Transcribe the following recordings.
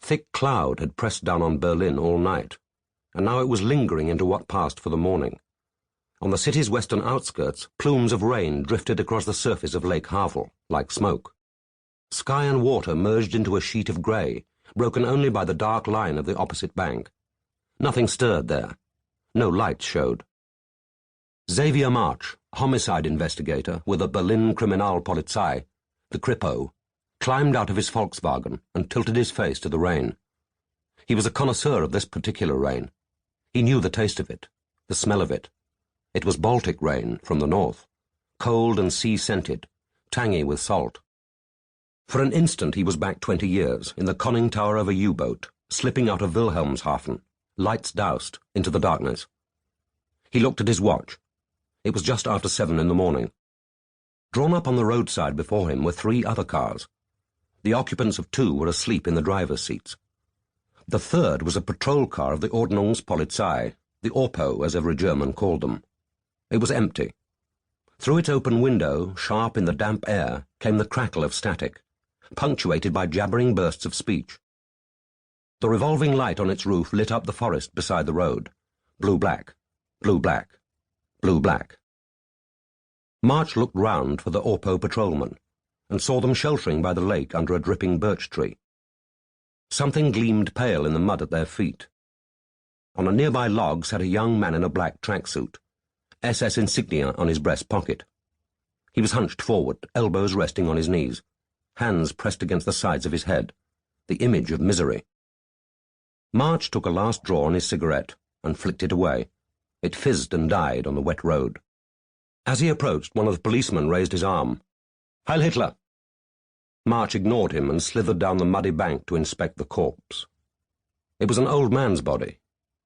Thick cloud had pressed down on Berlin all night, and now it was lingering into what passed for the morning. On the city's western outskirts, plumes of rain drifted across the surface of Lake Havel, like smoke. Sky and water merged into a sheet of grey, broken only by the dark line of the opposite bank. Nothing stirred there. No light showed. Xavier March, homicide investigator with the Berlin Kriminalpolizei, the Kripo, climbed out of his Volkswagen and tilted his face to the rain. He was a connoisseur of this particular rain. He knew the taste of it, the smell of it. It was Baltic rain from the north, cold and sea-scented, tangy with salt. For an instant he was back 20 years, in the conning tower of a U-boat, slipping out of Wilhelmshaven, lights doused, into the darkness. He looked at his watch. It was just after 7 in the morning. Drawn up on the roadside before him were 3 other cars. The occupants of 2 were asleep in the driver's seats. The third was a patrol car of the Ordnungspolizei, the Orpo, as every German called them. It was empty. Through its open window, sharp in the damp air, came the crackle of static, punctuated by jabbering bursts of speech. The revolving light on its roof lit up the forest beside the road. Blue-black, blue-black, blue-black. March looked round for the Orpo patrolman, and saw them sheltering by the lake under a dripping birch tree. Something gleamed pale in the mud at their feet. On a nearby log sat a young man in a black tracksuit, SS insignia on his breast pocket. He was hunched forward, elbows resting on his knees, hands pressed against the sides of his head, the image of misery. March took a last draw on his cigarette and flicked it away. It fizzed and died on the wet road. As he approached, one of the policemen raised his arm. "Heil Hitler!" March ignored him and slithered down the muddy bank to inspect the corpse. It was an old man's body,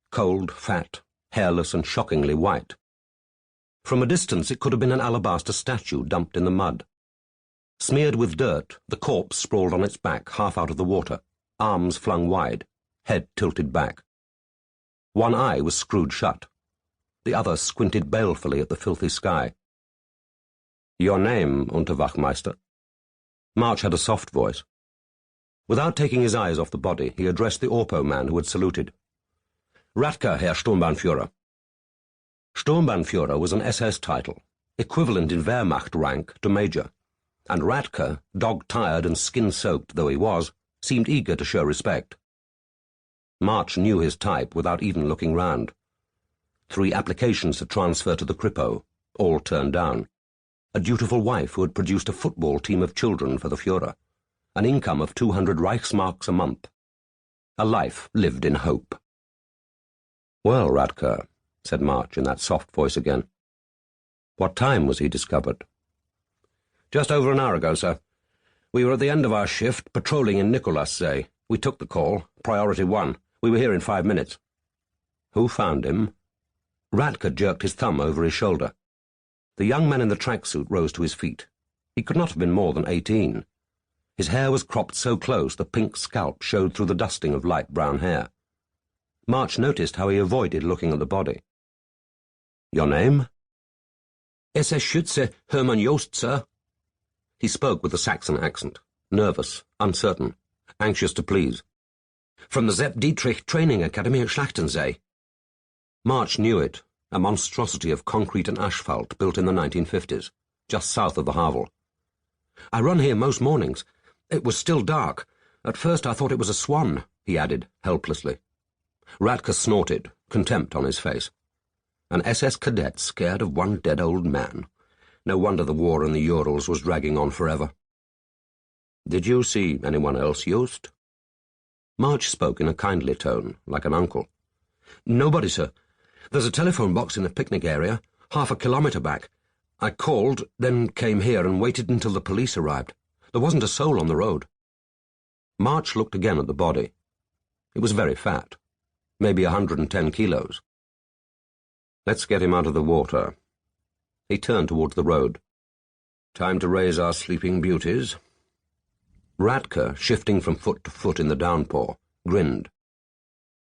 cold, fat, hairless and shockingly white. From a distance it could have been an alabaster statue dumped in the mud. Smeared with dirt, the corpse sprawled on its back, half out of the water, arms flung wide, head tilted back. One eye was screwed shut. The other squinted balefully at the filthy sky. "Your name, Unterwachtmeister?" March had a soft voice. Without taking his eyes off the body, he addressed the Orpo man who had saluted. "Radke, Herr Sturmbannführer." Sturmbannführer was an SS title, equivalent in Wehrmacht rank to major, and Radke, dog-tired and skin-soaked though he was, seemed eager to show respect. March knew his type without even looking round. 3 applications to transfer to the Kripo, all turned down. A dutiful wife who had produced a football team of children for the Führer, an income of 200 Reichsmarks a month. A life lived in hope. "Well, Radke," said March in that soft voice again. "What time was he discovered?" "Just over an hour ago, sir. We were at the end of our shift, patrolling in Nikolassee. We took the call, priority 1. We were here in 5 minutes. "Who found him?" Radke jerked his thumb over his shoulder. The young man in the tracksuit rose to his feet. He could not have been more than 18. His hair was cropped so close the pink scalp showed through the dusting of light brown hair. March noticed how he avoided looking at the body. "Your name?" "SS Schütze Hermann Jost, sir." He spoke with a Saxon accent, nervous, uncertain, anxious to please. "From the Sepp Dietrich Training Academy at Schlachtensee." March knew it, a monstrosity of concrete and asphalt built in the 1950s, just south of the Havel. "I run here most mornings. It was still dark. At first I thought it was a swan," he added, helplessly. Radke snorted, contempt on his face. An SS cadet scared of one dead old man. No wonder the war in the Urals was dragging on forever. "Did you see anyone else, Jost?" March spoke in a kindly tone, like an uncle. "Nobody, sir. There's a telephone box in the picnic area, half a kilometre back. I called, then came here and waited until the police arrived. There wasn't a soul on the road." March looked again at the body. It was very fat, maybe 110 kilos. "Let's get him out of the water." He turned towards the road. "Time to raise our sleeping beauties." Radke, shifting from foot to foot in the downpour, grinned.